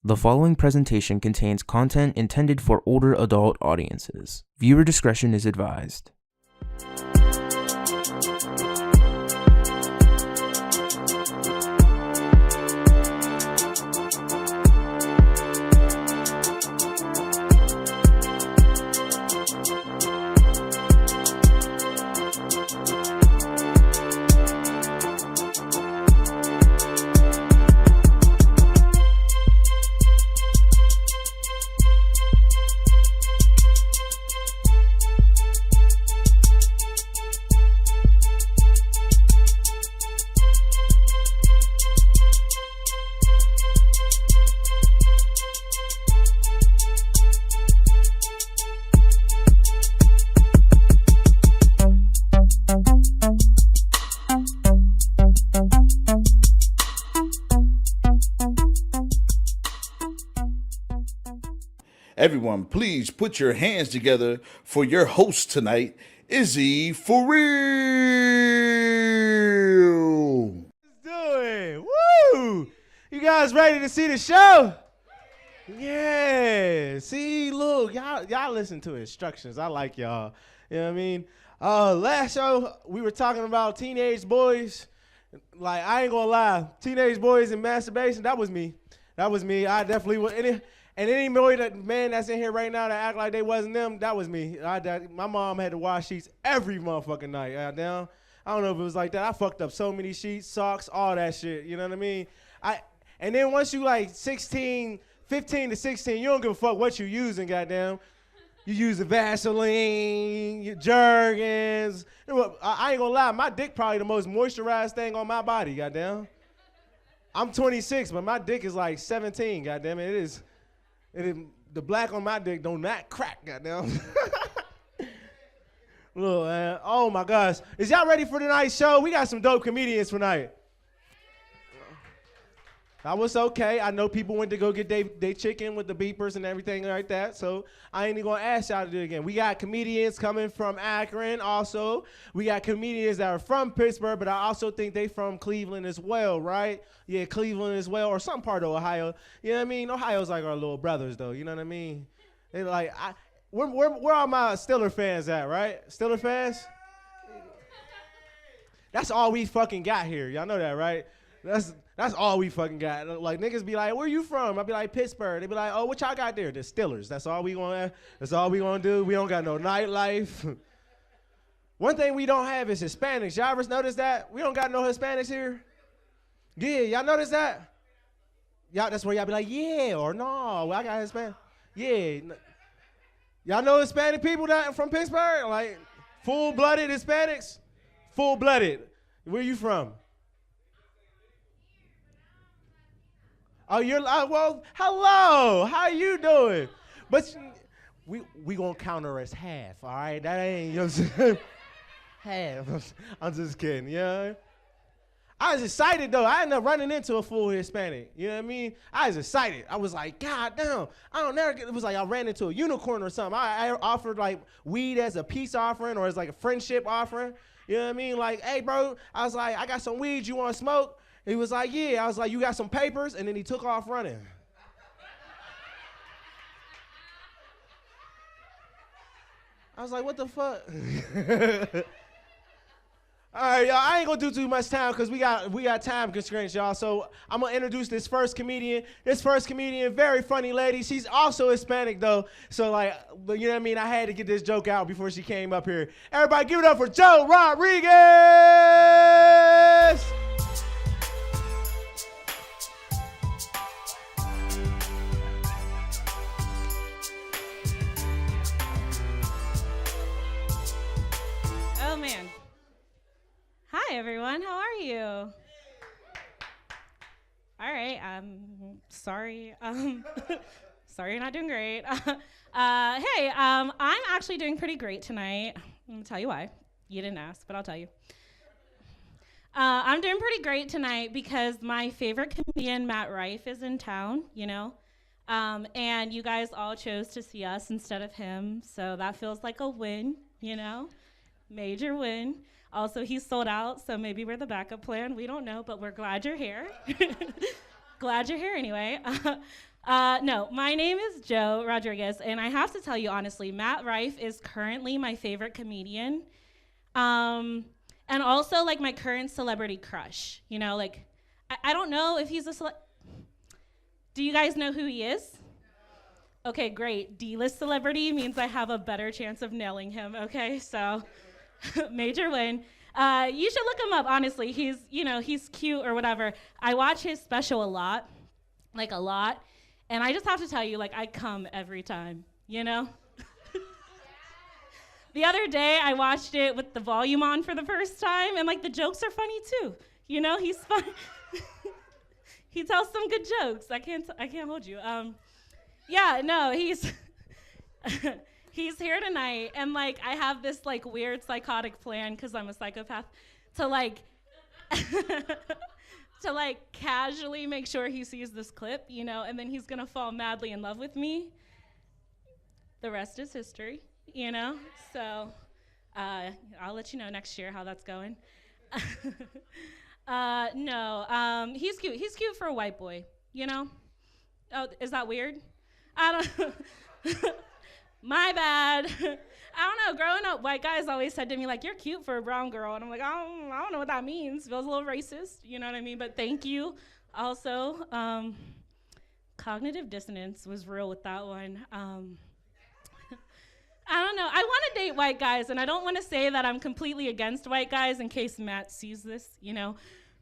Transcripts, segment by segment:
The following presentation contains content intended for older adult audiences. Viewer discretion is advised. Everyone, please put your hands together for your host tonight, Izzy For Real. Let's do it. Woo! You guys ready to see the show? Yeah. See, look, y'all listen to instructions. I like y'all. You know what I mean? Last show, we were talking about teenage boys. Like, I ain't gonna lie. Teenage boys and masturbation, that was me. That was me. I definitely was. And any man that's in here right now that act like they wasn't them, that was me. My mom had to wash sheets every motherfucking night. I don't know if it was like that. I fucked up so many sheets, socks, all that shit. You know what I mean? And then once you like 15 to 16, you don't give a fuck what you using, goddamn. You use the Vaseline, your Jergens. I ain't gonna lie, my dick probably the most moisturized thing on my body, goddamn. I'm 26, but my dick is like 17, goddamn it. It is. The black on my dick don't not crack, goddamn. Look, man. Oh my gosh. Is y'all ready for tonight's show? We got some dope comedians tonight. That was okay. I know people went to go get they chicken with the beepers and everything like that, so I ain't even gonna ask y'all to do it again. We got comedians coming from Akron also. We got comedians that are from Pittsburgh, but I also think they from Cleveland as well, right? Yeah, Cleveland as well, or some part of Ohio. You know what I mean? Ohio's like our little brothers, though. You know what I mean? They like, where all my Steeler fans at, right? Steeler fans? That's all we fucking got here. Y'all know that, right? That's all we fucking got. Like, niggas be like, where you from? I be like, Pittsburgh. They be like, oh, what y'all got there? The Steelers. That's all we gonna do. We don't got no nightlife. One thing we don't have is Hispanics. Y'all ever notice that? We don't got no Hispanics here. Yeah, y'all notice that? Y'all, that's where y'all be like, yeah, or no, I got Hispanic. Yeah. Y'all know Hispanic people that from Pittsburgh? Like, full-blooded Hispanics? Full-blooded. Where you from? Oh, well, hello. How you doing? But we gonna count her as half, all right? That ain't, you know what I'm saying? Half. I'm just kidding, yeah. I was excited, though. I ended up running into a full Hispanic. You know what I mean? I was excited. I was like, God damn. It was like I ran into a unicorn or something. I offered, like, weed as a peace offering or as, like, a friendship offering. You know what I mean? Like, hey, bro, I was like, I got some weed. You want to smoke? He was like, yeah. I was like, you got some papers? And then he took off running. I was like, what the fuck? All right, y'all, I ain't gonna do too much time because we got time constraints, y'all. So I'm gonna introduce this first comedian. This first comedian, very funny lady. She's also Hispanic, though. So, like, you know what I mean? I had to get this joke out before she came up here. Everybody give it up for Joe Rodriguez! Oh, man. Hi, everyone. How are you? All right. Sorry. Sorry you're not doing great. Hey, I'm actually doing pretty great tonight. I'm going to tell you why. You didn't ask, but I'll tell you. I'm doing pretty great tonight because my favorite comedian, Matt Rife, is in town, you know. And you guys all chose to see us instead of him, so that feels like a win, you know. Major win. Also, he's sold out, so maybe we're the backup plan. We don't know, but we're glad you're here. Glad you're here anyway. No, my name is Joe Rodriguez, and I have to tell you honestly, Matt Rife is currently my favorite comedian, and also like my current celebrity crush. You know, like I don't know if he's a Do you guys know who he is? Okay, great. D-list celebrity means I have a better chance of nailing him. Okay, so major win. You should look him up. Honestly, he's cute or whatever. I watch his special a lot, like a lot. And I just have to tell you, like, I come every time, you know? The other day, I watched it with the volume on for the first time, and, like, the jokes are funny, too. You know, he's fun. He tells some good jokes. I can't hold you. Yeah, no, he's here tonight, and, like, I have this, like, weird psychotic plan, because I'm a psychopath, to, like, to like casually make sure he sees this clip, you know, and then he's gonna fall madly in love with me. The rest is history, you know? So I'll let you know next year how that's going. No, he's cute. He's cute for a white boy, you know? Oh, is that weird? I don't My bad. I don't know, growing up, white guys always said to me, like, you're cute for a brown girl. And I'm like, I don't know what that means. Feels a little racist, you know what I mean? But thank you. Also, cognitive dissonance was real with that one. I don't know. I want to date white guys, and I don't want to say that I'm completely against white guys in case Matt sees this, you know?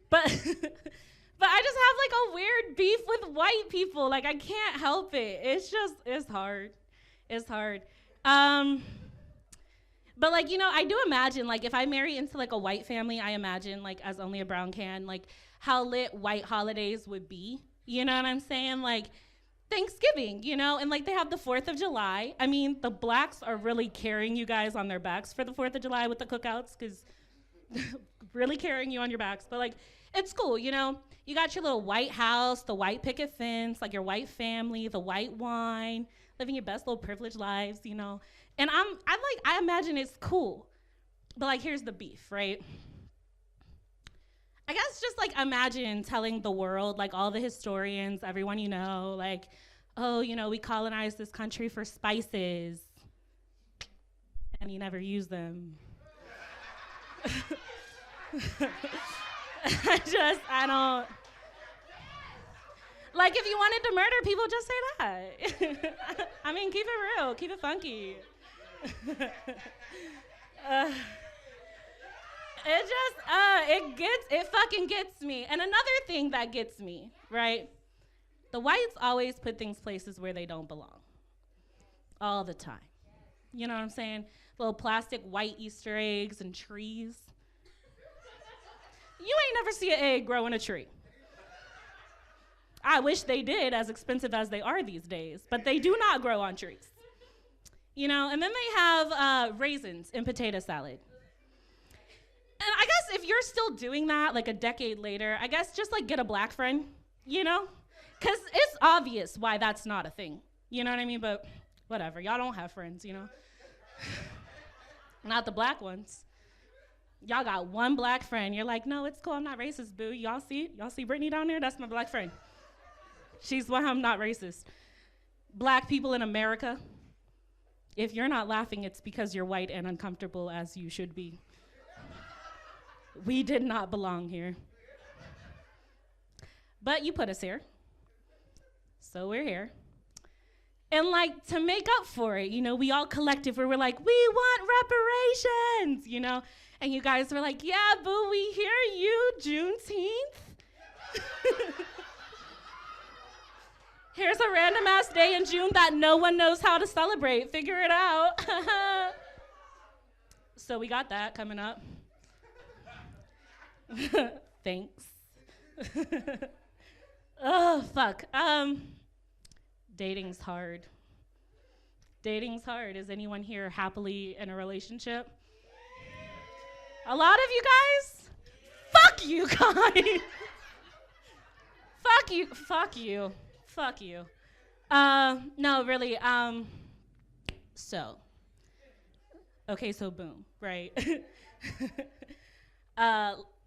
But but I just have, like, a weird beef with white people. Like, I can't help it. It's hard. It's hard. But, like, you know, I do imagine, like, if I marry into, like, a white family, I imagine, like, as only a brown can, like, how lit white holidays would be. You know what I'm saying? Like, Thanksgiving, you know? And, like, they have the 4th of July. I mean, the blacks are really carrying you guys on their backs for the 4th of July with the cookouts, because really carrying you on your backs. But, like, it's cool, you know? You got your little white house, the white picket fence, like, your white family, the white wine, living your best little privileged lives, you know? And I imagine it's cool. But, like, here's the beef, right? I guess just, like, imagine telling the world, like, all the historians, everyone you know, like, oh, you know, we colonized this country for spices, and you never use them. I don't. Like, if you wanted to murder people, just say that. I mean, keep it real, keep it funky. It fucking gets me. And another thing that gets me, right? The whites always put things places where they don't belong. All the time. You know what I'm saying? Little plastic white Easter eggs and trees. You ain't never see an egg grow in a tree. I wish they did, as expensive as they are these days, but they do not grow on trees. You know, and then they have raisins in potato salad. And I guess if you're still doing that, like a decade later, I guess just like get a black friend, you know? Because it's obvious why that's not a thing. You know what I mean? But whatever, y'all don't have friends, you know? Not the black ones. Y'all got one black friend. You're like, no, it's cool, I'm not racist, boo. Y'all see Brittany down there? That's my black friend. She's why I'm not racist. Black people in America, if you're not laughing, it's because you're white and uncomfortable as you should be. We did not belong here. But you put us here. So we're here. And like to make up for it, you know, we all collective where we're like, we want reparations, you know? And you guys were like, yeah, boo, we hear you, Juneteenth. Here's a random ass day in June that no one knows how to celebrate. Figure it out. So we got that coming up. Thanks. Oh, fuck. Dating's hard. Dating's hard. Is anyone here happily in a relationship? A lot of you guys? Fuck you guys. Fuck you. Fuck you. Fuck you. No, really. So boom, right?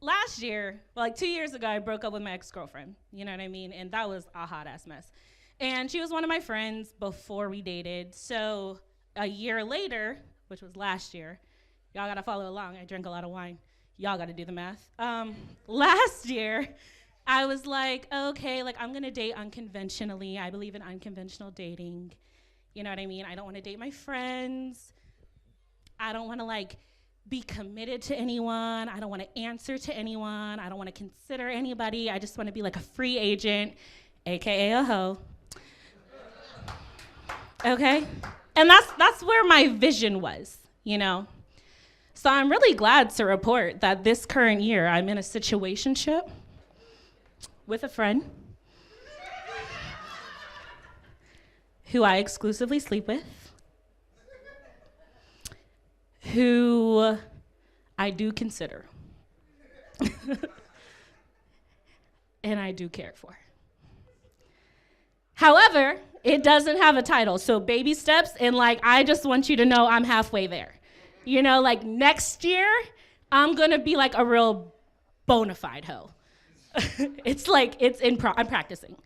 Last year, well, like 2 years ago, I broke up with my ex-girlfriend. You know what I mean? And that was a hot ass mess. And she was one of my friends before we dated. So a year later, which was last year, y'all gotta follow along. I drink a lot of wine. Y'all gotta do the math. Last year, I was like, okay, like I'm gonna date unconventionally. I believe in unconventional dating. You know what I mean? I don't wanna date my friends. I don't wanna like be committed to anyone. I don't wanna answer to anyone. I don't wanna consider anybody. I just wanna be like a free agent, AKA a hoe. Okay? And that's where my vision was, you know? So I'm really glad to report that this current year I'm in a situationship with a friend who I exclusively sleep with, who I do consider, and I do care for. However, it doesn't have a title, so baby steps, and like, I just want you to know I'm halfway there. You know, like next year, I'm gonna be like a real bona fide hoe. It's like, I'm practicing.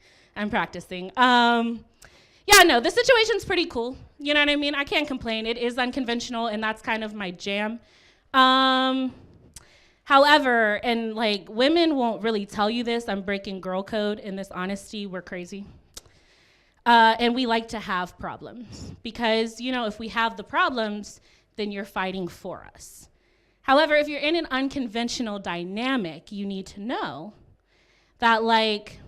Yeah, no, the situation's pretty cool. You know what I mean? I can't complain. It is unconventional, and that's kind of my jam. However, and like women won't really tell you this, I'm breaking girl code in this honesty, we're crazy. And we like to have problems because, you know, if we have the problems, then you're fighting for us. However, if you're in an unconventional dynamic, you need to know that like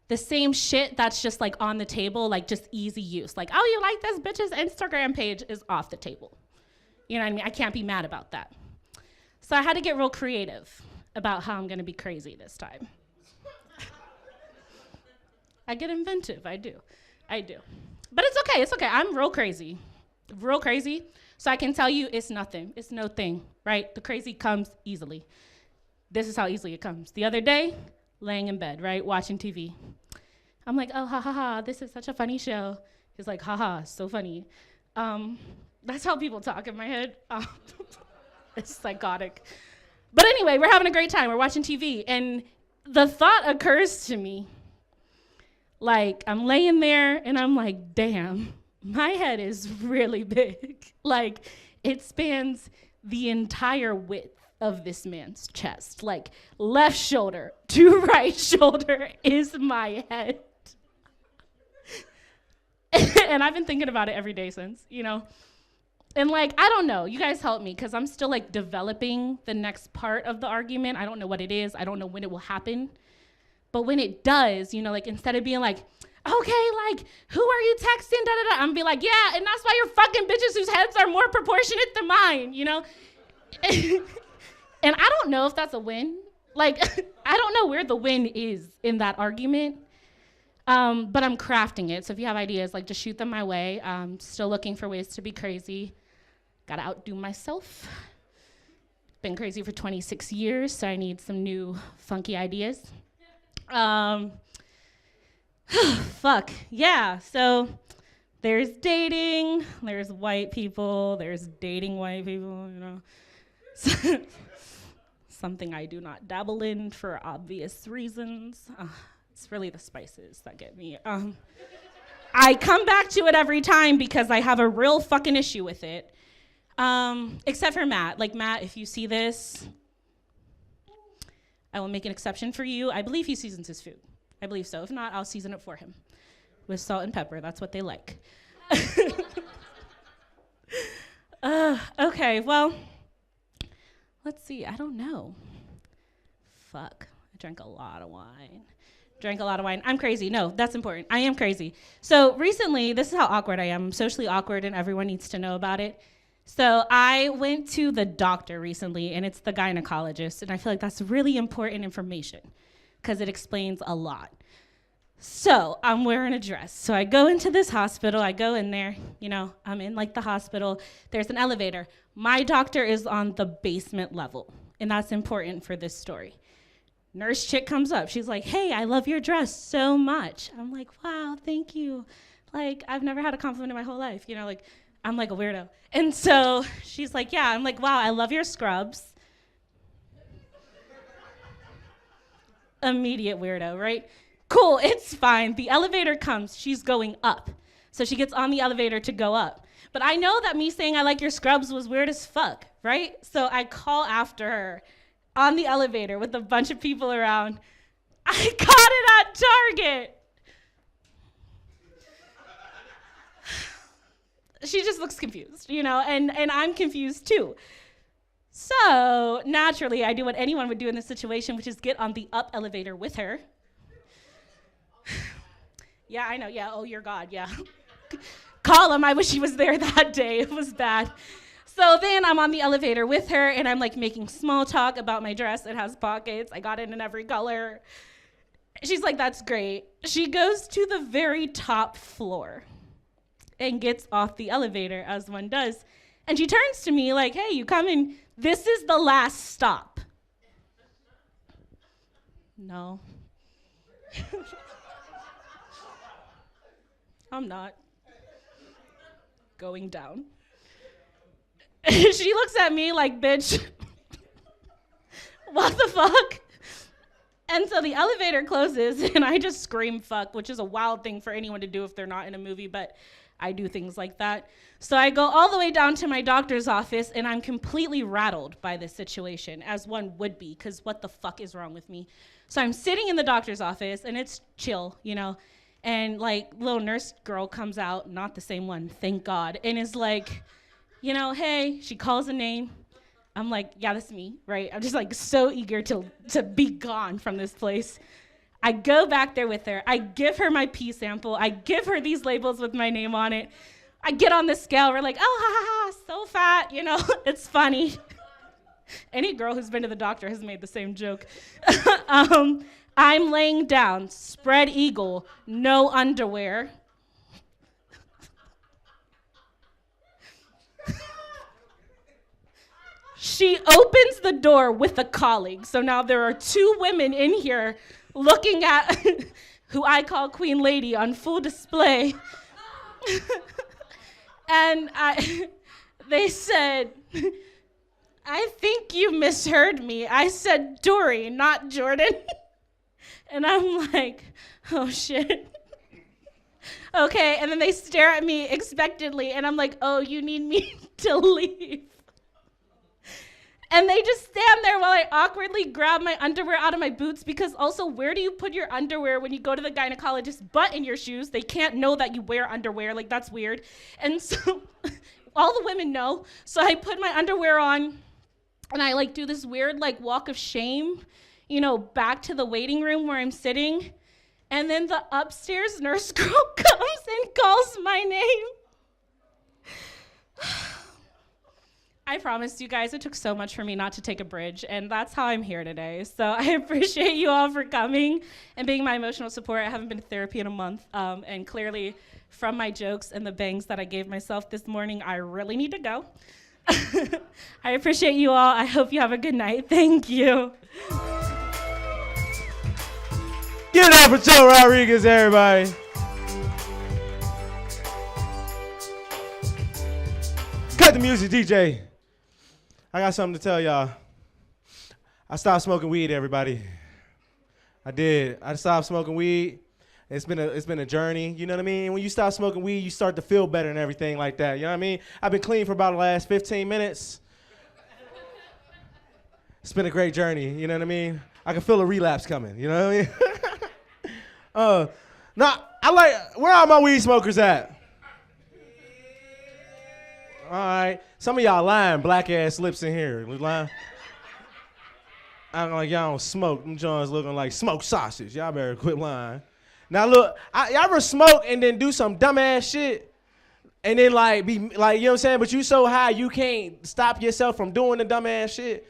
the same shit that's just like on the table, like just easy use. Like, oh, you like this bitch's Instagram page is off the table. You know what I mean? I can't be mad about that. So I had to get real creative about how I'm gonna be crazy this time. I get inventive, I do. But it's okay, I'm real crazy. So I can tell you it's nothing, it's no thing, right? The crazy comes easily. This is how easily it comes. The other day, laying in bed, right, watching TV. I'm like, oh, ha, ha, ha, this is such a funny show. He's like, ha, ha, so funny. That's how people talk in my head. It's psychotic. But anyway, we're having a great time, we're watching TV, and the thought occurs to me, like, I'm laying there, and I'm like, damn, my head is really big. Like, it spans the entire width of this man's chest. Like, left shoulder to right shoulder is my head. And I've been thinking about it every day since, you know? And like, I don't know, you guys help me, because I'm still like developing the next part of the argument. I don't know what it is. I don't know when it will happen. But when it does, you know, like instead of being like, okay, like, who are you texting, da-da-da, I'm gonna be like, yeah, and that's why you're fucking bitches whose heads are more proportionate than mine, you know? And I don't know if that's a win. Like, I don't know where the win is in that argument, but I'm crafting it. So if you have ideas, like, just shoot them my way. Still looking for ways to be crazy. Gotta outdo myself. Been crazy for 26 years, so I need some new funky ideas. Fuck, yeah, so there's dating, there's white people, there's dating white people, you know. Something I do not dabble in for obvious reasons. It's really the spices that get me. I come back to it every time because I have a real fucking issue with it. Except for Matt. Like, Matt, if you see this, I will make an exception for you. I believe he seasons his food. I believe so. If not, I'll season it for him with salt and pepper. That's what they like. Okay, well, let's see. I don't know. Fuck. I drank a lot of wine. I'm crazy. No, that's important. I am crazy. So recently, this is how awkward I am. I'm socially awkward, and everyone needs to know about it. So I went to the doctor recently, and it's the gynecologist, and I feel like that's really important information because it explains a lot. So I'm wearing a dress. So I go into this hospital. I go in there. You know, I'm in like the hospital. There's an elevator. My doctor is on the basement level, and that's important for this story. Nurse chick comes up. She's like, hey, I love your dress so much. I'm like, wow, thank you. Like, I've never had a compliment in my whole life. You know, like, I'm like a weirdo. And so she's like, yeah. I'm like, wow, I love your scrubs. Immediate weirdo, right? Cool, it's fine. The elevator comes, she's going up. So she gets on the elevator to go up. But I know that me saying I like your scrubs was weird as fuck, right? So I call after her on the elevator with a bunch of people around. I got it at Target. She just looks confused, you know, and I'm confused too. So naturally, I do what anyone would do in this situation, which is get on the up elevator with her. Yeah, I know, yeah, oh, you're God, yeah. Call him, I wish he was there that day, it was bad. So then I'm on the elevator with her, and I'm like making small talk about my dress. It has pockets, I got it in every color. She's like, that's great. She goes to the very top floor and gets off the elevator, as one does. And she turns to me like, hey, you coming? This is the last stop. No. I'm not going down. She looks at me like, bitch, what the fuck? And so the elevator closes, and I just scream fuck, which is a wild thing for anyone to do if they're not in a movie, but I do things like that. So I go all the way down to my doctor's office, and I'm completely rattled by this situation, as one would be, because what the fuck is wrong with me? So I'm sitting in the doctor's office, and it's chill, you know, and like little nurse girl comes out, not the same one, thank God, and is like, you know, hey, she calls a name. I'm like, yeah, that's me, right? I'm just like so eager to be gone from this place. I go back there with her. I give her my pee sample. I give her these labels with my name on it. I get on the scale. We're like, oh, ha, ha, ha, so fat, you know, it's funny. Any girl who's been to the doctor has made the same joke. I'm laying down, spread eagle, no underwear. She opens the door with a colleague. So now there are two women in here looking at who I call Queen Lady on full display. And they said, I think you misheard me. I said Dory, not Jordan. And I'm like, oh shit. Okay, and then they stare at me expectantly, and I'm like, oh, you need me to leave. And they just stand there while I awkwardly grab my underwear out of my boots, because also, where do you put your underwear when you go to the gynecologist but in your shoes? They can't know that you wear underwear, like that's weird. And so all the women know. So I put my underwear on and I like do this weird like walk of shame, you know, back to the waiting room where I'm sitting. And then the upstairs nurse girl comes and calls my name. I promised you guys it took so much for me not to take a bridge, and that's how I'm here today. So I appreciate you all for coming and being my emotional support. I haven't been to therapy in a month, and clearly from my jokes and the bangs that I gave myself this morning, I really need to go. I appreciate you all. I hope you have a good night. Thank you. Give it up for Joe Rodriguez, everybody. Cut the music, DJ. I got something to tell y'all. I stopped smoking weed, everybody. I did. I stopped smoking weed. It's been a journey, you know what I mean? When you stop smoking weed, you start to feel better and everything like that, you know what I mean? I've been clean for about the last 15 minutes. It's been a great journey, you know what I mean? I can feel a relapse coming, you know what I mean? Where are my weed smokers at? All right, some of y'all lying, black ass lips in here. Lying. I'm like, y'all don't smoke. Them Jones looking like smoked sausage. Y'all better quit lying. Now look, y'all ever smoke and then do some dumb ass shit? And then like be like, you know what I'm saying? But you so high you can't stop yourself from doing the dumb ass shit.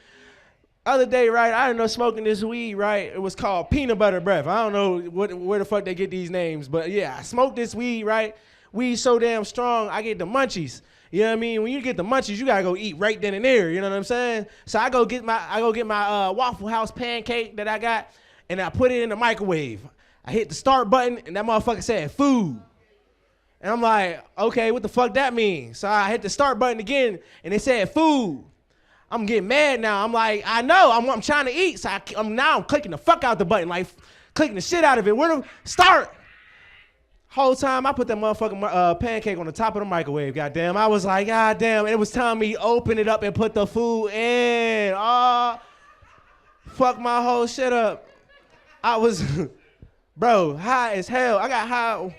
Other day, right, I didn't know smoking this weed, right? It was called peanut butter breath. I don't know where the fuck they get these names, but yeah, I smoked this weed, right? Weed so damn strong, I get the munchies. You know what I mean? When you get the munchies, you gotta go eat right then and there. You know what I'm saying? So I go get my Waffle House pancake that I got, and I put it in the microwave. I hit the start button, and that motherfucker said food. And I'm like, okay, what the fuck that mean? So I hit the start button again, and it said food. I'm getting mad now. I'm like, I know, I'm trying to eat. So I'm clicking the fuck out the button, like clicking the shit out of it. Where to start? Whole time I put that motherfucking pancake on the top of the microwave. Goddamn, I was like, goddamn, and it was time me open it up and put the food in. Oh, fuck my whole shit up. I was, bro, high as hell. I got high.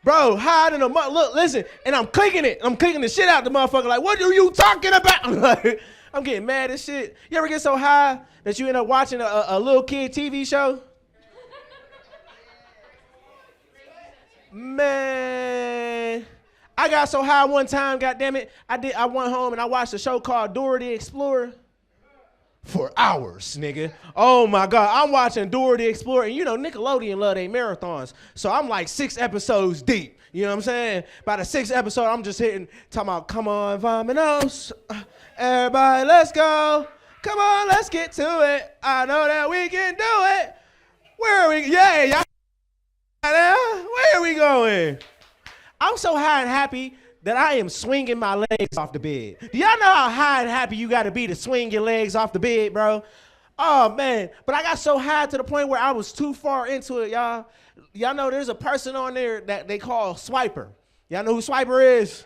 Bro, high in the look, listen, and I'm clicking it. I'm clicking the shit out the motherfucker. Like, what are you talking about? I'm getting mad as shit. You ever get so high that you end up watching a little kid TV show? Man, I got so high one time, goddammit, I went home and I watched a show called Dora the Explorer for hours, nigga. Oh my God, I'm watching Dora the Explorer, and you know Nickelodeon love their marathons, so I'm like 6 episodes deep. You know what I'm saying? By the 6th episode, I'm just talking about, come on, Vamanos, everybody, let's go. Come on, let's get to it. I know that we can do it. Where are we? Yeah, y'all. Where are we going? I'm so high and happy that I am swinging my legs off the bed. Do y'all know how high and happy you gotta be to swing your legs off the bed, bro? Oh man, but I got so high to the point where I was too far into it, y'all. Y'all know there's a person on there that they call Swiper. Y'all know who Swiper is?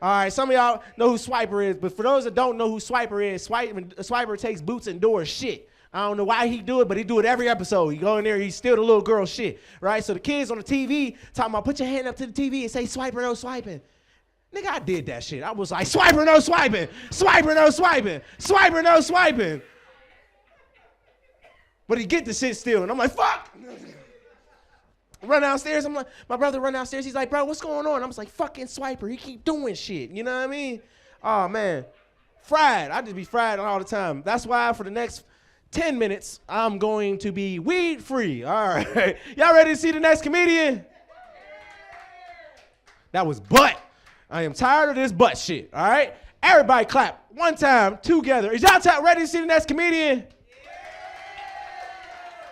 All right, some of y'all know who Swiper is, but for those that don't know who Swiper is, Swiper takes Boots and Doors shit. I don't know why he do it, but he do it every episode. He go in there, he steal the little girl shit, right? So the kids on the TV talking about, put your hand up to the TV and say, Swiper, no swiping. Nigga, I did that shit. I was like, Swiper, no swiping. Swiper, no swiping. Swiper, no swiping. But he get the shit still, and I'm like, fuck. Run downstairs. I'm like, my brother run downstairs. He's like, bro, what's going on? I was like, fucking Swiper. He keep doing shit. You know what I mean? Oh, man. Fried. I just be fried all the time. That's why for the next 10 minutes, I'm going to be weed free. All right. Y'all ready to see the next comedian? That was butt. I am tired of this butt shit. All right. Everybody clap. One time, together. Is y'all ready to see the next comedian?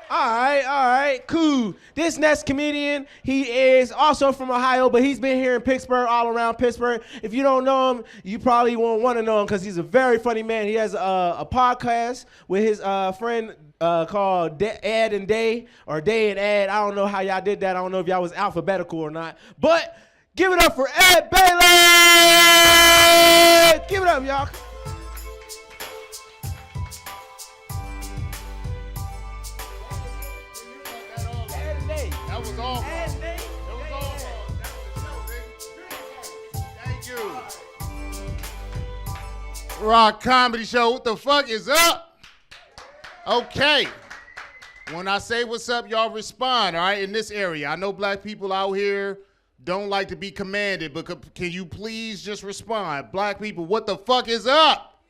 All right, cool. This next comedian, he is also from Ohio, but he's been here in Pittsburgh, all around Pittsburgh. If you don't know him, you probably won't want to know him because he's a very funny man. He has a podcast with his friend called Ed and Day, or Day and Ed. I don't know how y'all did that. I don't know if y'all was alphabetical or not. But give it up for Ed Bailey! Give it up, y'all. That was all. That was all. Thank you. Rock Comedy Show. What the fuck is up? Okay. When I say what's up, y'all respond, all right, in this area. I know black people out here don't like to be commanded, but can you please just respond? Black people, what the fuck is up?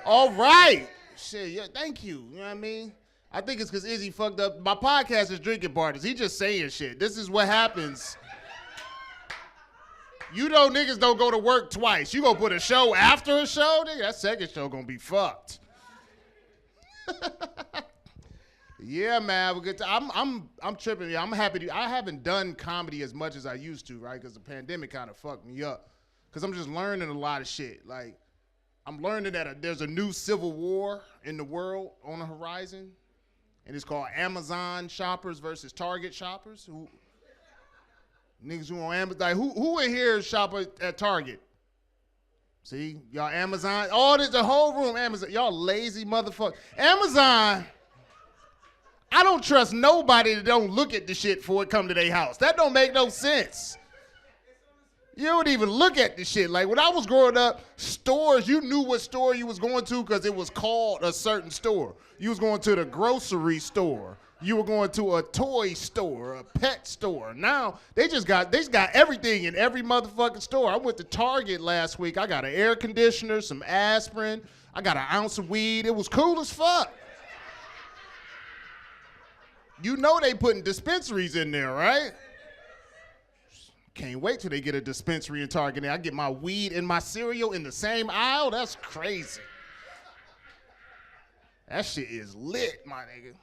All right. Shit, yeah, thank you. You know what I mean? I think it's because Izzy fucked up. My podcast is Drinking Partners. He just saying shit. This is what happens. You know niggas don't go to work twice. You gonna put a show after a show? Nigga, that second show gonna be fucked. Yeah, man. We're good. I'm tripping. I'm happy. I haven't done comedy as much as I used to, right? Because the pandemic kind of fucked me up. Because I'm just learning a lot of shit. Like, I'm learning that there's a new civil war in the world on the horizon. And it's called Amazon shoppers versus Target shoppers. Niggas who on Amazon, like who in here shop at Target? See, y'all Amazon, the whole room Amazon. Y'all lazy motherfucker. Amazon, I don't trust nobody that don't look at the shit before it come to their house. That don't make no sense. You don't even look at the shit. Like when I was growing up, stores, you knew what store you was going to because it was called a certain store. You was going to the grocery store. You were going to a toy store, a pet store. Now they just got everything in every motherfucking store. I went to Target last week. I got an air conditioner, some aspirin. I got an ounce of weed. It was cool as fuck. You know they putting dispensaries in there, right? Can't wait till they get a dispensary in Target. I get my weed and my cereal in the same aisle. That's crazy. That shit is lit, my nigga.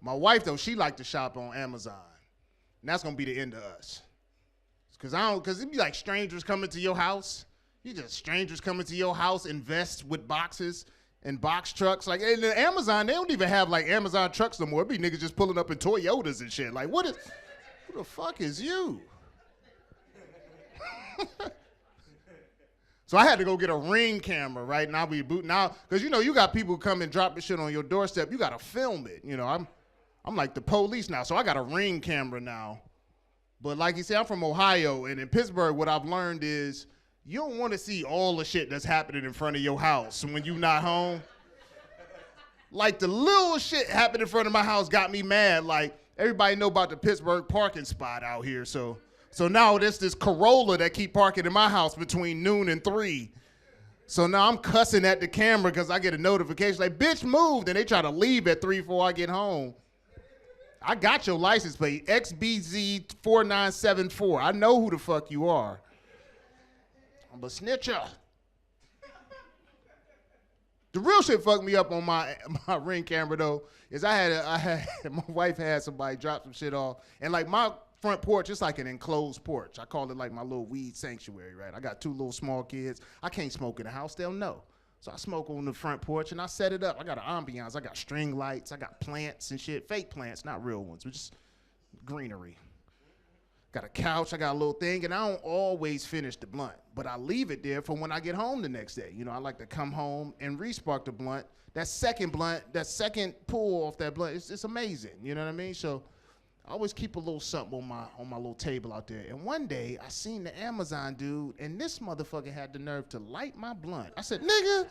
My wife, though, she like to shop on Amazon. And that's going to be the end of us. Because it'd be like strangers coming to your house. Strangers coming to your house, invest with boxes, and box trucks. Like, and the Amazon, they don't even have like Amazon trucks no more. It be niggas just pulling up in Toyotas and shit. Like, who the fuck is you? So I had to go get a Ring camera, right? And I'll be booting out, because you know you got people who come and drop the shit on your doorstep. You gotta film it. You know, I'm like the police now, so I got a Ring camera now. But like you said, I'm from Ohio, and in Pittsburgh, what I've learned is you don't want to see all the shit that's happening in front of your house when you're not home. Like the little shit happened in front of my house got me mad. Like everybody know about the Pittsburgh parking spot out here, so now there's this Corolla that keep parking in my house between noon and 3. So now I'm cussing at the camera because I get a notification like, bitch, moved, and they try to leave at 3 before I get home. I got your license plate, XBZ4974. I know who the fuck you are. I'm a snitcher. The real shit fucked me up on my Ring camera though, is my wife had somebody drop some shit off, and like my front porch, it's like an enclosed porch. I call it like my little weed sanctuary, right? I got 2 little small kids. I can't smoke in the house, they'll know. So I smoke on the front porch and I set it up. I got an ambiance, I got string lights, I got plants and shit, fake plants, not real ones, but just greenery. Got a couch, I got a little thing, and I don't always finish the blunt, but I leave it there for when I get home the next day. You know, I like to come home and re-spark the blunt. That second pull off that blunt, it's amazing, you know what I mean? So I always keep a little something on my little table out there. And one day, I seen the Amazon dude, and this motherfucker had the nerve to light my blunt. I said, nigga.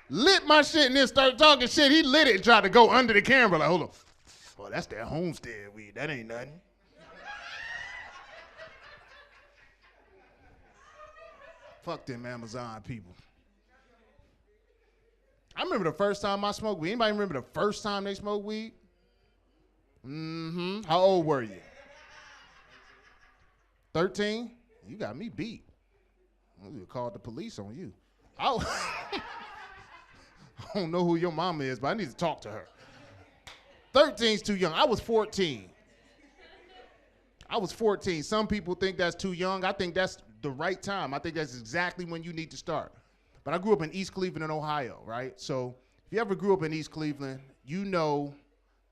Lit my shit and then started talking shit. He lit it and tried to go under the camera. Like, hold on. Oh, that's that homestead weed. That ain't nothing. Fuck them Amazon people. I remember the first time I smoked weed. Anybody remember the first time they smoked weed? Mm-hmm. How old were you? 13? You got me beat. We called the police on you. I don't know who your mama is, but I need to talk to her. 13's too young. I was 14. Some people think that's too young. I think that's the right time. I think that's exactly when you need to start. But I grew up in East Cleveland, Ohio, right? So if you ever grew up in East Cleveland, you know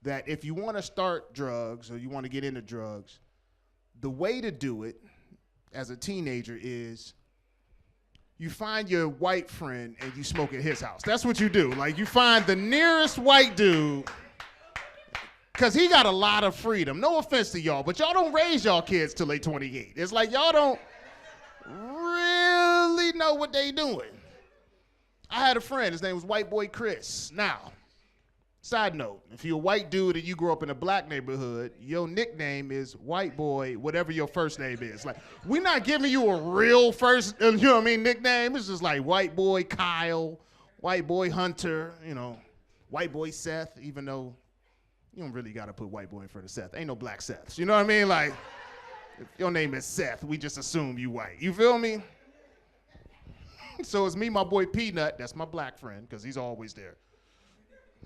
that if you want to start drugs or you want to get into drugs, the way to do it as a teenager is you find your white friend and you smoke at his house. That's what you do. Like you find the nearest white dude, because he got a lot of freedom. No offense to y'all, but y'all don't raise y'all kids till they 28. It's like y'all don't really know what they doing. I had a friend, his name was White Boy Chris. Now, side note, if you're a white dude and you grew up in a black neighborhood, your nickname is White Boy, whatever your first name is. Like, we're not giving you a real first, you know what I mean, nickname. It's just like White Boy Kyle, White Boy Hunter, you know, White Boy Seth, even though you don't really gotta put white boy in front of Seth. Ain't no black Seths, you know what I mean? Like, if your name is Seth, we just assume you white. You feel me? So it's me, my boy Peanut, that's my black friend, because he's always there.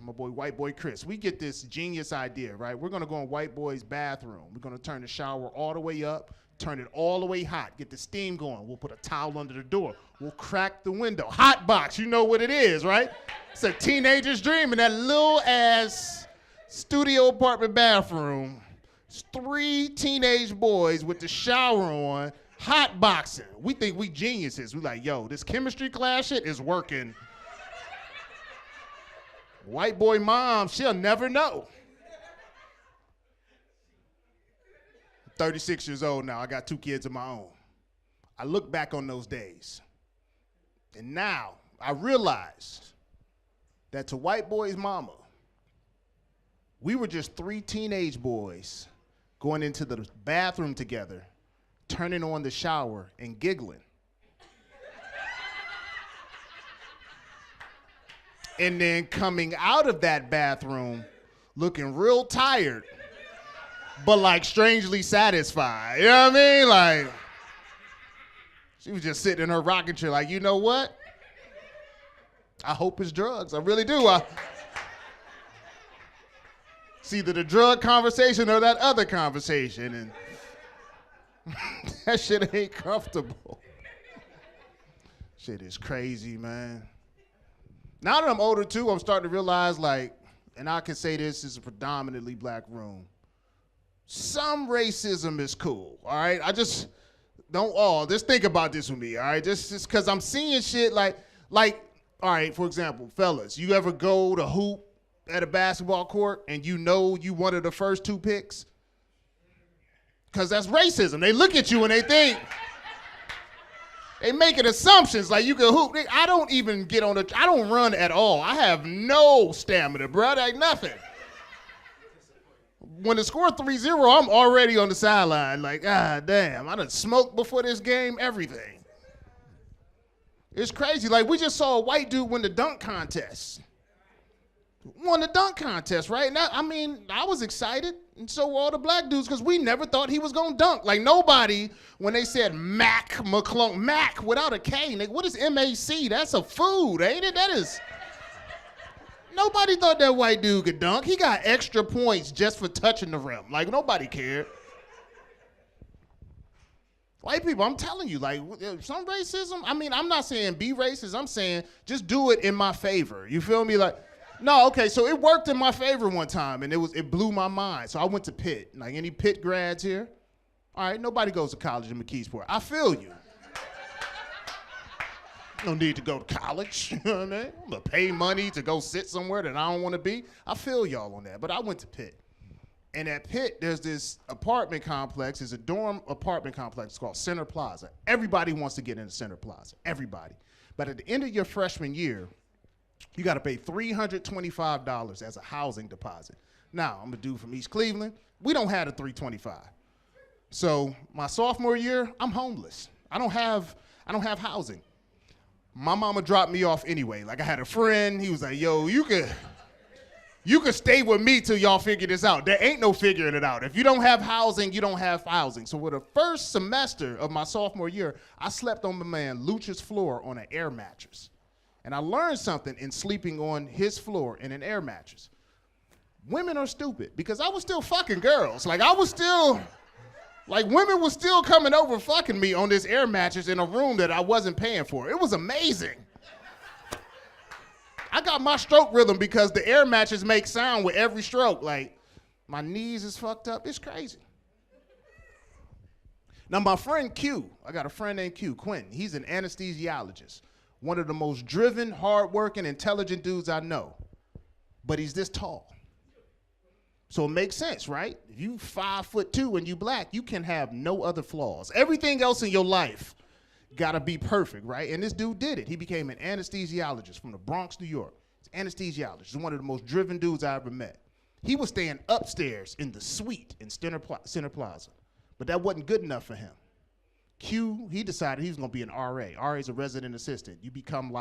My boy, White Boy Chris. We get this genius idea, right? We're gonna go in White Boy's bathroom. We're gonna turn the shower all the way up, turn it all the way hot, get the steam going. We'll put a towel under the door. We'll crack the window. Hot box, you know what it is, right? It's a teenager's dream in that little ass studio apartment bathroom. It's 3 teenage boys with the shower on, hot boxing. We think we geniuses. We like, yo, this chemistry class shit is working. White boy mom, she'll never know. 36 years old now. I got 2 kids of my own. I look back on those days, and now I realize that to White Boy's mama, we were just 3 teenage boys going into the bathroom together, turning on the shower and giggling. And then coming out of that bathroom looking real tired, but like strangely satisfied. You know what I mean? Like, she was just sitting in her rocking chair like, you know what? I hope it's drugs. I really do. It's either the drug conversation or that other conversation, and that shit ain't comfortable. Shit is crazy, man. Now that I'm older too, I'm starting to realize, like, and I can say this is a predominantly black room. Some racism is cool, all right? I just just think about this with me, all right? Just because I'm seeing shit like, all right, for example, fellas, you ever go to hoop at a basketball court and you know you one of the first two picks? Because that's racism. They look at you and they think, they making assumptions like you can hoop. I don't even get on I don't run at all. I have no stamina, bro. Like nothing. When the score 3-0, I'm already on the sideline. Like, damn, I done smoked before this game, everything. It's crazy. Like, we just saw a white dude win the dunk contest. Won the dunk contest, right? And I was excited, and so were all the black dudes, because we never thought he was going to dunk. Like, nobody, when they said Mac McClung, Mac without a K, what is M-A-C? That's a food, ain't it? That is... Nobody thought that white dude could dunk. He got extra points just for touching the rim. Like, nobody cared. White people, I'm telling you, like, some racism, I'm not saying be racist. I'm saying just do it in my favor. You feel me? Like, no, okay, so it worked in my favor one time, and it blew my mind. So I went to Pitt. Like, any Pitt grads here? All right, nobody goes to college in McKeesport. I feel you. No need to go to college, you know what I mean? I'm gonna pay money to go sit somewhere that I don't wanna be. I feel y'all on that, but I went to Pitt. And at Pitt, there's this apartment complex, it's a dorm apartment complex called Center Plaza. Everybody wants to get into Center Plaza, everybody. But at the end of your freshman year, you gotta pay $325 as a housing deposit. Now, I'm a dude from East Cleveland. We don't have the $325. So my sophomore year, I'm homeless. I don't have housing. My mama dropped me off anyway. Like, I had a friend, he was like, yo, you could stay with me till y'all figure this out. There ain't no figuring it out. If you don't have housing, you don't have housing. So for the first semester of my sophomore year, I slept on my man Lucha's floor on an air mattress. And I learned something in sleeping on his floor in an air mattress. Women are stupid, because I was still fucking girls. Like, women were still coming over fucking me on this air mattress in a room that I wasn't paying for. It was amazing. I got my stroke rhythm because the air mattress makes sound with every stroke. Like, my knees is fucked up. It's crazy. Now, my friend Q, I got a friend named Q, Quentin. He's an anesthesiologist. One of the most driven, hardworking, intelligent dudes I know. But he's this tall. So it makes sense, right? If you 5'2" and you black, you can have no other flaws. Everything else in your life gotta be perfect, right? And this dude did it. He became an anesthesiologist from the Bronx, New York. He's an anesthesiologist. He's one of the most driven dudes I ever met. He was staying upstairs in the suite in Center Plaza, but that wasn't good enough for him. Q, he decided he was gonna be an RA. RA is a resident assistant. You become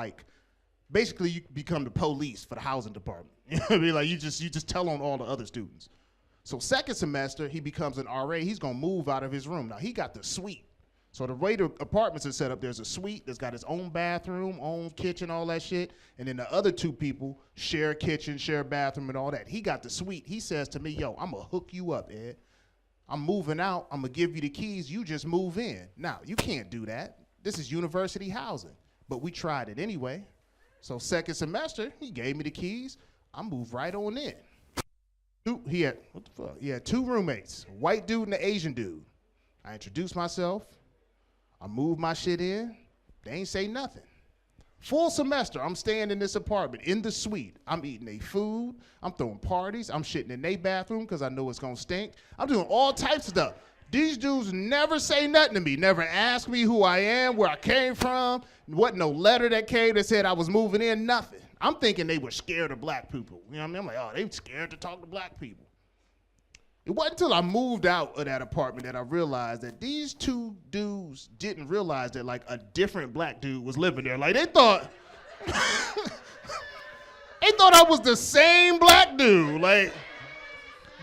basically you become the police for the housing department. You know what I mean? Like, you just tell on all the other students. So second semester, he becomes an RA. He's gonna move out of his room. Now, he got the suite. So the way the apartments are set up, there's a suite that's got its own bathroom, own kitchen, all that shit. And then the other two people share a kitchen, share a bathroom, and all that. He got the suite. He says to me, yo, I'm gonna hook you up, Ed. I'm moving out. I'm gonna give you the keys. You just move in. Now, you can't do that. This is university housing. But we tried it anyway. So second semester, he gave me the keys. I moved right on in. He had two roommates, a white dude and an Asian dude. I introduced myself. I moved my shit in. They ain't say nothing. Full semester, I'm staying in this apartment, in the suite. I'm eating their food. I'm throwing parties. I'm shitting in their bathroom because I know it's going to stink. I'm doing all types of stuff. These dudes never say nothing to me, never ask me who I am, where I came from, wasn't no letter that came that said I was moving in, nothing. I'm thinking they were scared of black people. You know what I mean? I'm like, oh, they scared to talk to black people. It wasn't until I moved out of that apartment that I realized that these two dudes didn't realize that, like, a different black dude was living there. Like, they thought, I was the same black dude. Like,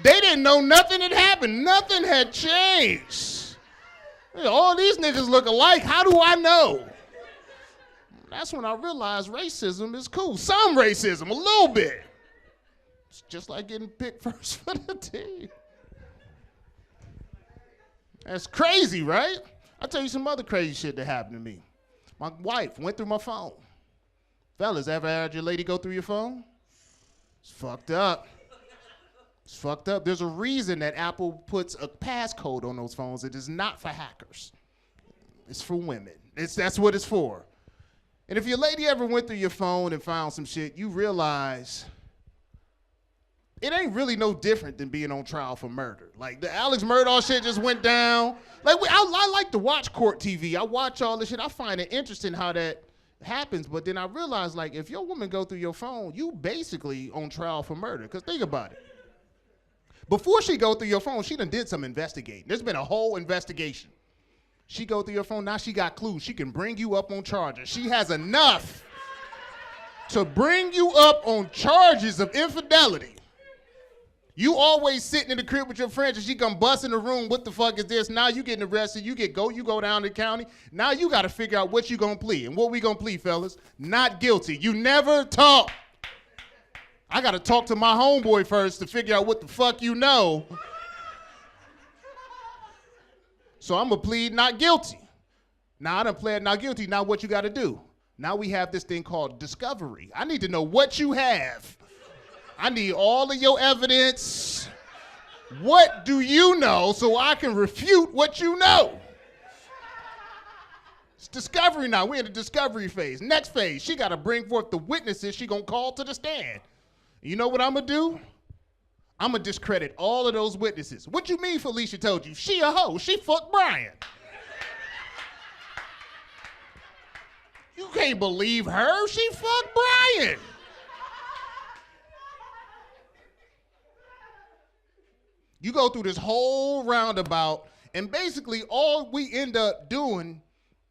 they didn't know nothing had happened. Nothing had changed. All these niggas look alike. How do I know? That's when I realized racism is cool. Some racism, a little bit. It's just like getting picked first for the team. That's crazy, right? I'll tell you some other crazy shit that happened to me. My wife went through my phone. Fellas, ever had your lady go through your phone? It's fucked up. It's fucked up. There's a reason that Apple puts a passcode on those phones. It is not for hackers. It's for women. That's what it's for. And if your lady ever went through your phone and found some shit, you realize it ain't really no different than being on trial for murder. Like, the Alex Murdaugh shit just went down. Like, I like to watch court TV. I watch all this shit. I find it interesting how that happens. But then I realize, like, if your woman go through your phone, you basically on trial for murder. Because think about it. Before she go through your phone, she done did some investigating. There's been a whole investigation. She go through your phone, now she got clues. She can bring you up on charges. She has enough to bring you up on charges of infidelity. You always sitting in the crib with your friends and she come bust in the room, what the fuck is this? Now you getting arrested, you go down to the county. Now you gotta figure out what you gonna plead. And what we gonna plead, fellas? Not guilty. You never talk. I gotta talk to my homeboy first to figure out what the fuck you know. So I'm gonna plead not guilty. Now I done pled not guilty, now what you gotta do? Now we have this thing called discovery. I need to know what you have. I need all of your evidence. What do you know so I can refute what you know? It's discovery now. We're in the discovery phase. Next phase, she got to bring forth the witnesses she going to call to the stand. You know what I'm going to do? I'm going to discredit all of those witnesses. What you mean Felicia told you? She a hoe. She fucked Brian. You can't believe her. She fucked Brian. You go through this whole roundabout, and basically all we end up doing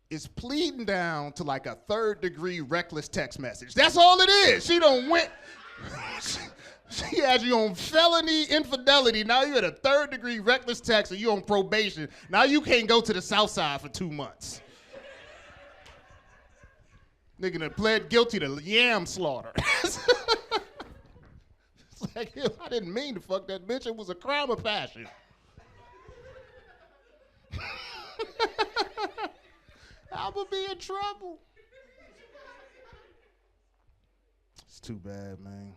is pleading down to like a 3rd-degree reckless text message. That's all it is. She done went, she had you on felony infidelity. Now you're at a 3rd-degree reckless text and you're on probation. Now you can't go to the South Side for 2 months. Nigga done pled guilty to yam slaughter. Like, I didn't mean to fuck that bitch. It was a crime of passion. I'm gonna be in trouble. It's too bad, man.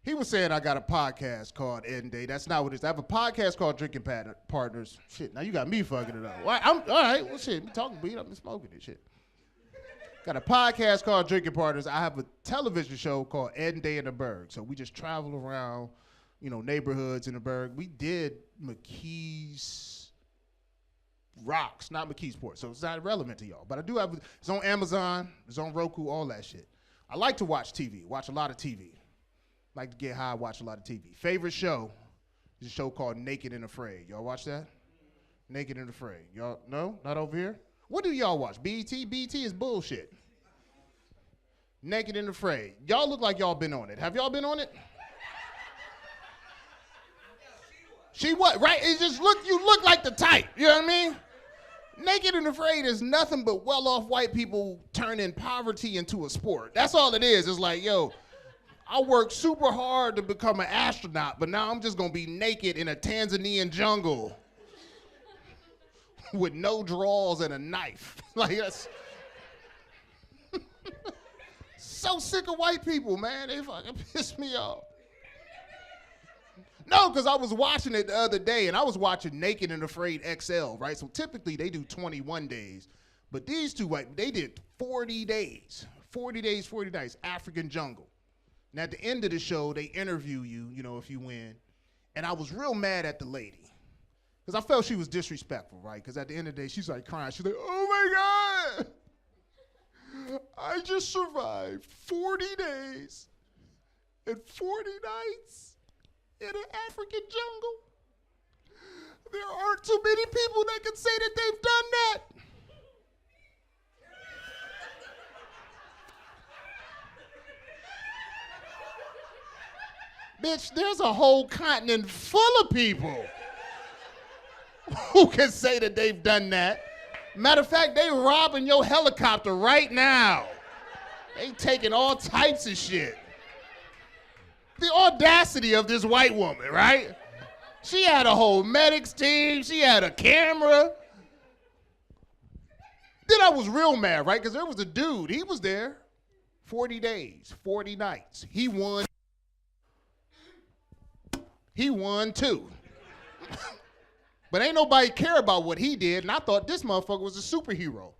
He was saying I got a podcast called Ed and Day. That's not what it is. I have a podcast called Drinking Partners. Shit, now you got me fucking it up. All right, well, shit, me talking beat up and smoking this shit. Got a podcast called Drinking Partners. I have a television show called Ed and Day in the Berg. So we just travel around, neighborhoods in the Berg. We did McKees Rocks, not McKeesport. So it's not relevant to y'all. But I do have, it's on Amazon, it's on Roku, all that shit. I like to watch TV, watch a lot of TV. Like to get high, watch a lot of TV. Favorite show is a show called Naked and Afraid. Y'all watch that? Naked and Afraid. Y'all, no? Not over here? What do y'all watch? BET? BET is bullshit. Naked and Afraid. Y'all look like y'all been on it. Have y'all been on it? She what? Right? It just you look like the type. You know what I mean? Naked and Afraid is nothing but well-off white people turning poverty into a sport. That's all it is. It's like, yo, I worked super hard to become an astronaut, but now I'm just gonna be naked in a Tanzanian jungle with no drawers and a knife. Like, that's so sick of white people, man. They fucking piss me off. No, because I was watching it the other day, and I was watching Naked and Afraid XL, right? So typically they do 21 days, but these two white, they did 40 days. 40 days, 40 nights, African jungle. And at the end of the show, they interview you, if you win. And I was real mad at the lady. Because I felt she was disrespectful, right? Because at the end of the day, she's like crying. She's like, oh my God, I just survived 40 days and 40 nights in an African jungle. There aren't too many people that can say that they've done that. Bitch, there's a whole continent full of people who can say that they've done that. Matter of fact, they robbing your helicopter right now. They taking all types of shit. The audacity of this white woman, right? She had a whole medics team. She had a camera. Then I was real mad, right? Because there was a dude. He was there 40 days, 40 nights. He won. He won too. But ain't nobody care about what he did, and I thought this motherfucker was a superhero.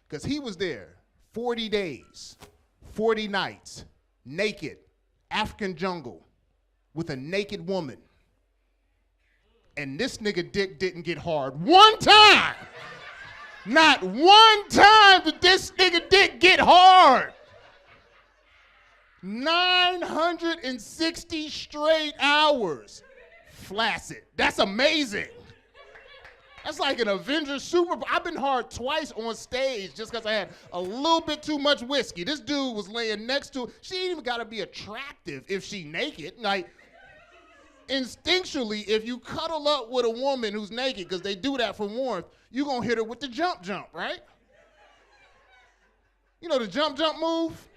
Because he was there 40 days, 40 nights, naked, African jungle, with a naked woman. And this nigga dick didn't get hard one time. Not one time did this nigga dick get hard. 960 straight hours. Flaccid. That's amazing. That's like an Avengers Super Bowl. I've been hard twice on stage just because I had a little bit too much whiskey. This dude was laying next to her. She ain't even got to be attractive if she naked. Like, instinctually, if you cuddle up with a woman who's naked, because they do that for warmth, you're going to hit her with the jump, right? You know the jump move?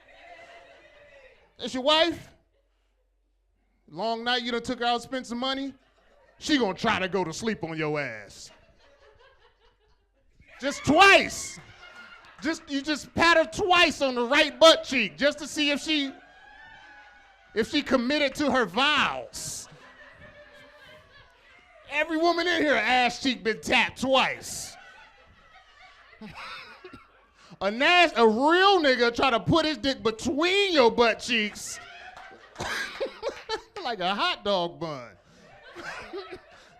That's your wife? Long night, you done took her out and spent some money? She going to try to go to sleep on your ass. Just twice. You just pat her twice on the right butt cheek just to see if she committed to her vows. Every woman in here, ass cheek been tapped twice. A real nigga try to put his dick between your butt cheeks like a hot dog bun.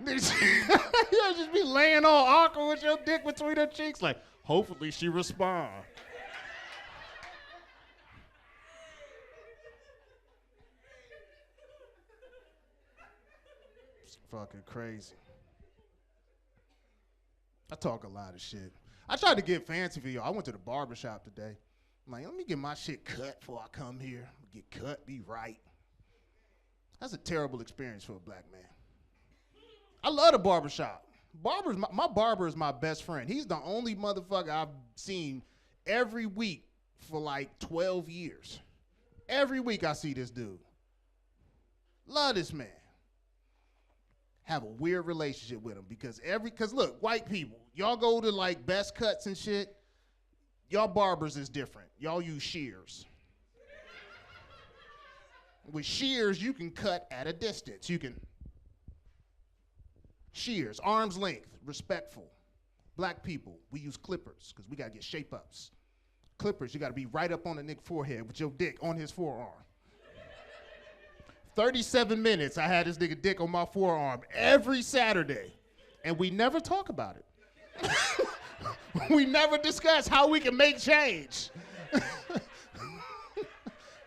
You'll just be laying all awkward with your dick between her cheeks like, hopefully she respond. It's fucking crazy. I talk a lot of shit. I tried to get fancy for y'all. I went to the barbershop today. I'm like, let me get my shit cut before I come here. Get cut, be right. That's a terrible experience for a black man. I love the barbershop. My barber is my best friend. He's the only motherfucker I've seen every week for like 12 years. Every week I see this dude. Love this man. Have a weird relationship with him because look, white people, y'all go to like Best Cuts and shit. Y'all barbers is different. Y'all use shears. With shears, you can cut at a distance. You can shears, arm's length, respectful. Black people, we use clippers because we got to get shape-ups. Clippers, you got to be right up on the nigga forehead with your dick on his forearm. 37 minutes, I had this nigga dick on my forearm every Saturday, and we never talk about it. We never discuss how we can make change.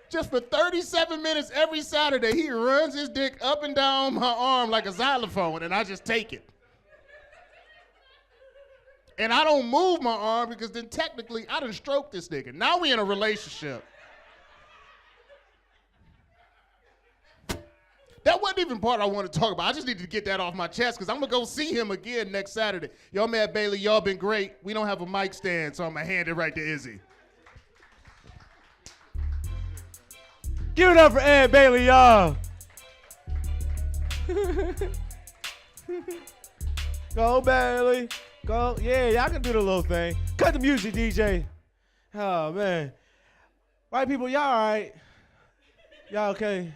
Just for 37 minutes every Saturday, he runs his dick up and down my arm like a xylophone, and I just take it. And I don't move my arm because then technically I done stroked this nigga. Now we in a relationship. That wasn't even part I want to talk about. I just need to get that off my chest because I'm going to go see him again next Saturday. Y'all, Matt Bailey, y'all been great. We don't have a mic stand, so I'm going to hand it right to Izzy. Give it up for Ed Bailey, y'all. Go, Bailey. Go. Yeah, y'all can do the little thing. Cut the music, DJ. Oh, man. White people, y'all all right? Y'all okay?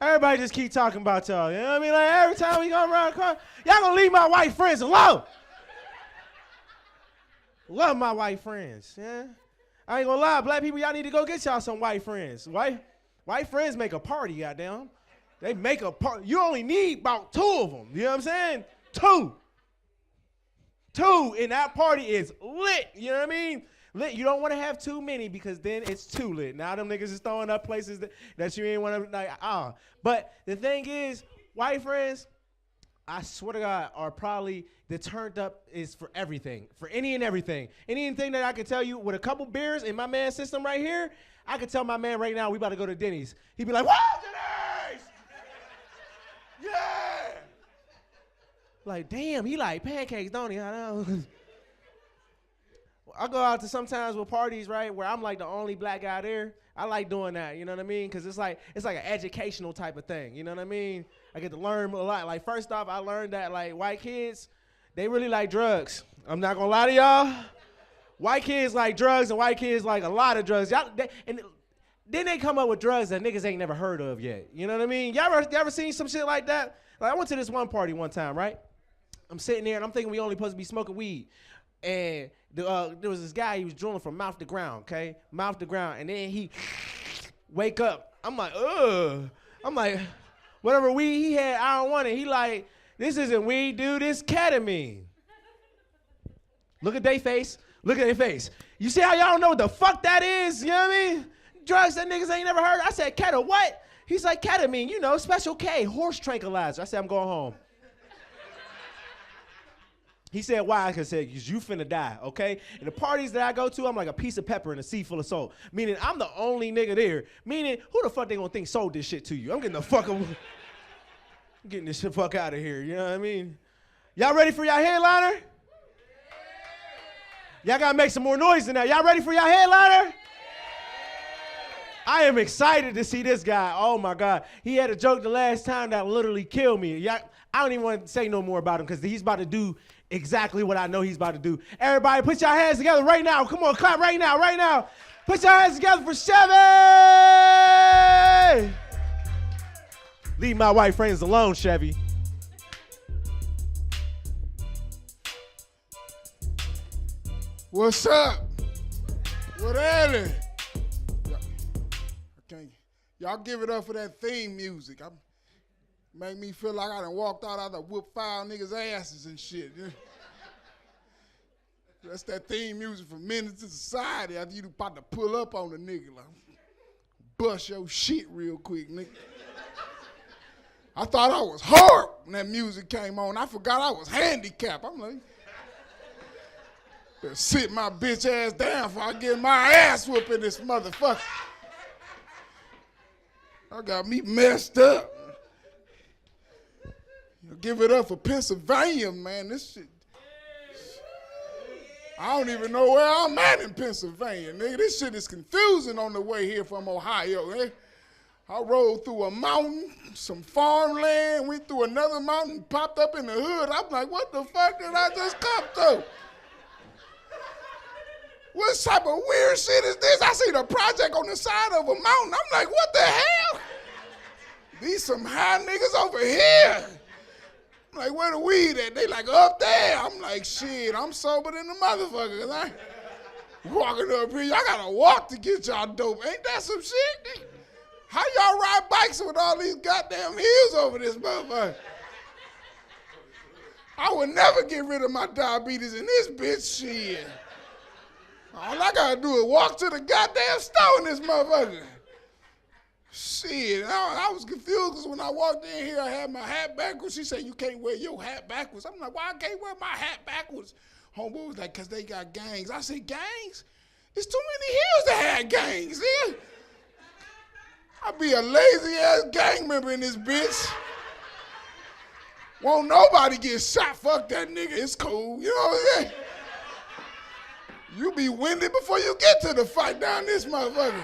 Everybody just keep talking about y'all. You know what I mean? Like every time we go around the corner, y'all gonna leave my white friends alone. Love my white friends. Yeah. I ain't gonna lie, black people, y'all need to go get y'all some white friends. White friends make a party, goddamn. They make a party. You only need about 2 of them. You know what I'm saying? 2. 2, and that party is lit. You know what I mean? Lit. You don't want to have too many because then it's too lit. Now them niggas is throwing up places that you ain't want to, like, But the thing is, white friends, I swear to God, are probably the turned up is for everything. For any and everything. Anything that I can tell you with a couple beers in my man's system right here, I could tell my man right now we about to go to Denny's. He'd be like, "Whoa, Denny's!" Yeah. Like, damn, he like pancakes, don't he? I know. I go out to sometimes with parties, right, where I'm like the only black guy there. I like doing that, you know what I mean? Because it's like an educational type of thing, you know what I mean? I get to learn a lot. Like, first off, I learned that, like, white kids, they really like drugs. I'm not going to lie to y'all. White kids like drugs and white kids like a lot of drugs. And then they come up with drugs that niggas ain't never heard of yet. You know what I mean? Y'all ever seen some shit like that? Like I went to this one party one time, right? I'm sitting there and I'm thinking we only supposed to be smoking weed. And there was this guy, he was drilling from mouth to ground, okay? Mouth to ground. And then he wake up. I'm like, ugh. I'm like, whatever weed he had, I don't want it. He like, this isn't weed, dude. It's ketamine. Look at their face. Look at their face. You see how y'all don't know what the fuck that is? You know what I mean? Drugs that niggas ain't never heard. I said, keta what? He's like, ketamine, you know, special K, horse tranquilizer. I said, I'm going home. He said, why? I said, because you finna die, okay? And the parties that I go to, I'm like a piece of pepper in a sea full of salt. Meaning I'm the only nigga there. Meaning, who the fuck they gonna think sold this shit to you? I'm getting the fuck I'm getting this shit fuck out of here, you know what I mean? Y'all ready for y'all headliner? Y'all gotta make some more noise than that. Y'all ready for y'all headliner? I am excited to see this guy. Oh my God. He had a joke the last time that literally killed me. I don't even want to say no more about him because he's about to do exactly what I know he's about to do. Everybody put your hands together right now. Come on, clap right now, right now. Put your hands together for Chevy. Leave my white friends alone, Chevy. What's up? What Ellie? Y'all give it up for that theme music. Make me feel like I done walked out of the whoop 5 niggas' asses and shit. That's that theme music for Menace to Society after you about to pull up on a nigga. Like, bust your shit real quick, nigga. I thought I was hard when that music came on. I forgot I was handicapped. I'm like, better sit my bitch ass down before I get my ass whooping this motherfucker. I got me messed up. Give it up for Pennsylvania, man. This shit. I don't even know where I'm at in Pennsylvania, nigga. This shit is confusing on the way here from Ohio, eh? I rode through a mountain, some farmland, went through another mountain, popped up in the hood. I'm like, what the fuck did I just come to? What type of weird shit is this? I see the project on the side of a mountain. I'm like, what the hell? These some high niggas over here. I'm like, where the weed at? They like, up there. I'm like, shit, I'm sober than the motherfucker. Cause I walking up here, y'all gotta walk to get y'all dope. Ain't that some shit? How y'all ride bikes with all these goddamn hills over this motherfucker? I would never get rid of my diabetes in this bitch, shit. All I gotta do is walk to the goddamn store in this motherfucker. Shit, I was confused because when I walked in here, I had my hat backwards. She said, you can't wear your hat backwards. I'm like, why I can't wear my hat backwards? Homeboy was like, because they got gangs. I said, gangs? There's too many hills that had gangs, nigga. I be a lazy-ass gang member in this bitch. Won't nobody get shot. Fuck that nigga. It's cool. You know what I'm saying? You be winded before you get to the fight down this motherfucker.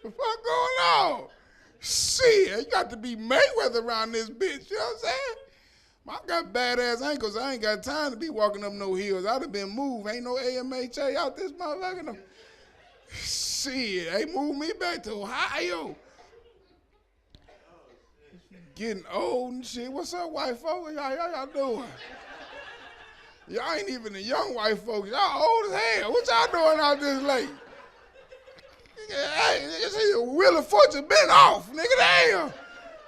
What going on? Shit, you got to be Mayweather around this bitch, you know what I'm saying? I got badass ankles. I ain't got time to be walking up no hills. I'd have been moved. Ain't no AMHA out this motherfucker. No. Shit, they moved me back to Ohio. Getting old and shit. What's up, white folks? Y'all doing? Y'all ain't even the young white folks. Y'all old as hell. What y'all doing out this late? Hey, Wheel of Fortune been off, nigga. Damn.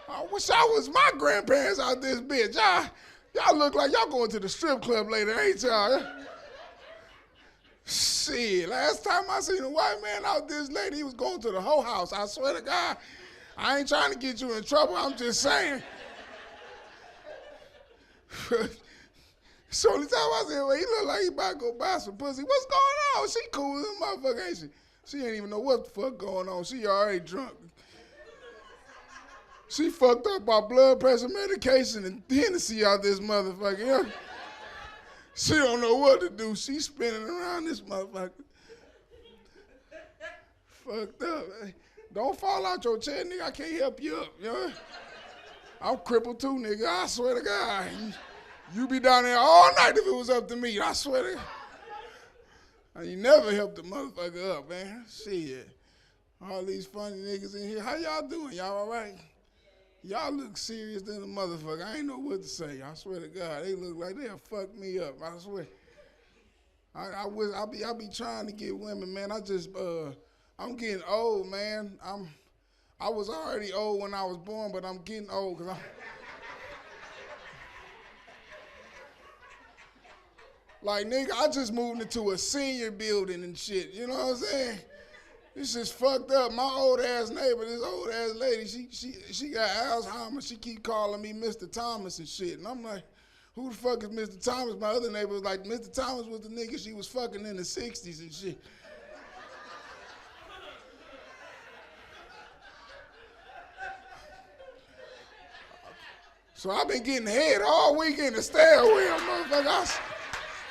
I wish I was my grandparents out this bitch. Y'all look like y'all going to the strip club later, ain't y'all? Shit, last time I seen a white man out this late, he was going to the whole house. I swear to God, I ain't trying to get you in trouble. I'm just saying. So the time I said, well, he look like he about to go buy some pussy. What's going on? She cool as a motherfucker, ain't she? She ain't even know what the fuck going on. She already drunk. She fucked up our blood pressure medication and Hennessy out this motherfucker. You know? She don't know what to do. She spinning around this motherfucker. Fucked up. Hey, don't fall out your chair, nigga. I can't help you up, you know? I'm crippled too, nigga. I swear to God. You be down there all night if it was up to me. I swear to God. You never help the motherfucker up, man. Shit. All these funny niggas in here. How y'all doing? Y'all all right? Y'all look serious than a motherfucker. I ain't know what to say. I swear to God. They look like they'll fuck me up. I swear. I be trying to get women, man. I'm getting old, man. I was already old when I was born, but I'm getting old because like, nigga, I just moved into a senior building and shit. You know what I'm saying? This is fucked up. My old ass neighbor, this old ass lady, she got Alzheimer's. She keep calling me Mr. Thomas and shit. And I'm like, who the fuck is Mr. Thomas? My other neighbor was like, Mr. Thomas was the nigga she was fucking in the 60s and shit. So I've been getting head all week in the stairwell, motherfucker. I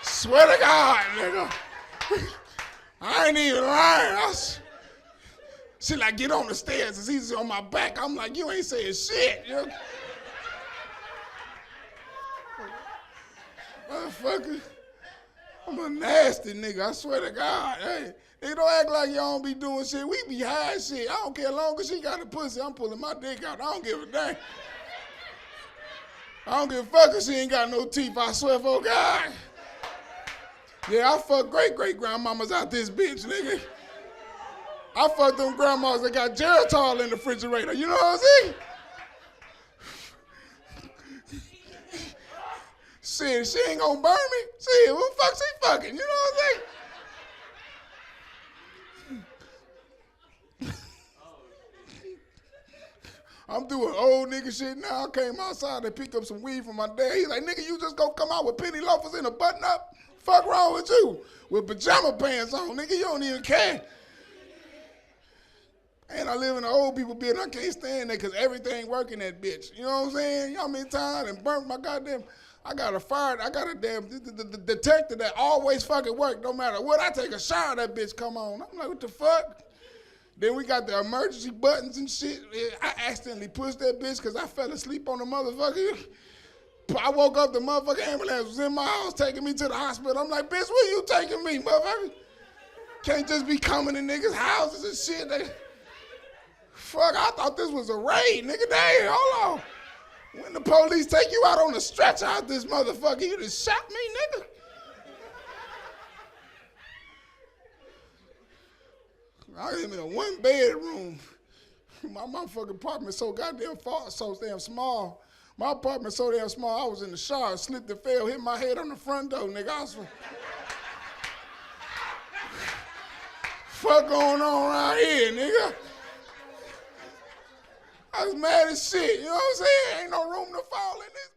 swear to God, nigga. I ain't even lying. She like, get on the stairs. It's easy on my back. I'm like, you ain't saying shit. You know? Motherfucker. I'm a nasty nigga. I swear to God. Hey, they don't act like y'all don't be doing shit. We be high as shit. I don't care. As long as she got a pussy, I'm pulling my dick out. I don't give a damn. I don't give a fuck if she ain't got no teeth. I swear for God. Yeah, I fuck great-great-grandmamas out this bitch, nigga. I fuck them grandmas that got Geritol in the refrigerator. You know what I'm saying? Shit, she ain't gonna burn me. Shit, who the fuck she fucking? You know what I'm saying? I'm doing old nigga shit now. I came outside to pick up some weed from my dad. He's like, nigga, you just gonna come out with penny loafers in a button-up? Fuck wrong with you? With pajama pants on, nigga, you don't even care. And I live in an old people building. I can't stand that because everything working that bitch. You know what I'm saying? Y'all mean tired and burnt my goddamn, I got a damn the detector that always fucking work. No matter what, I take a shower, that bitch come on. I'm like, what the fuck? Then we got the emergency buttons and shit. I accidentally pushed that bitch because I fell asleep on the motherfucker. I woke up, the motherfucking ambulance was in my house taking me to the hospital. I'm like, bitch, where you taking me, motherfucker? Can't just be coming to niggas' houses and shit. Fuck, I thought this was a raid, nigga. Damn, hold on. When the police take you out on the stretcher out this motherfucker, you just shot me, nigga. I live in a one-bedroom. My motherfucking apartment so damn small. My apartment so damn small, I was in the shower, slipped and fell, hit my head on the front door, nigga. Fuck going on around here, nigga? I was mad as shit, you know what I'm saying? Ain't no room to fall in this.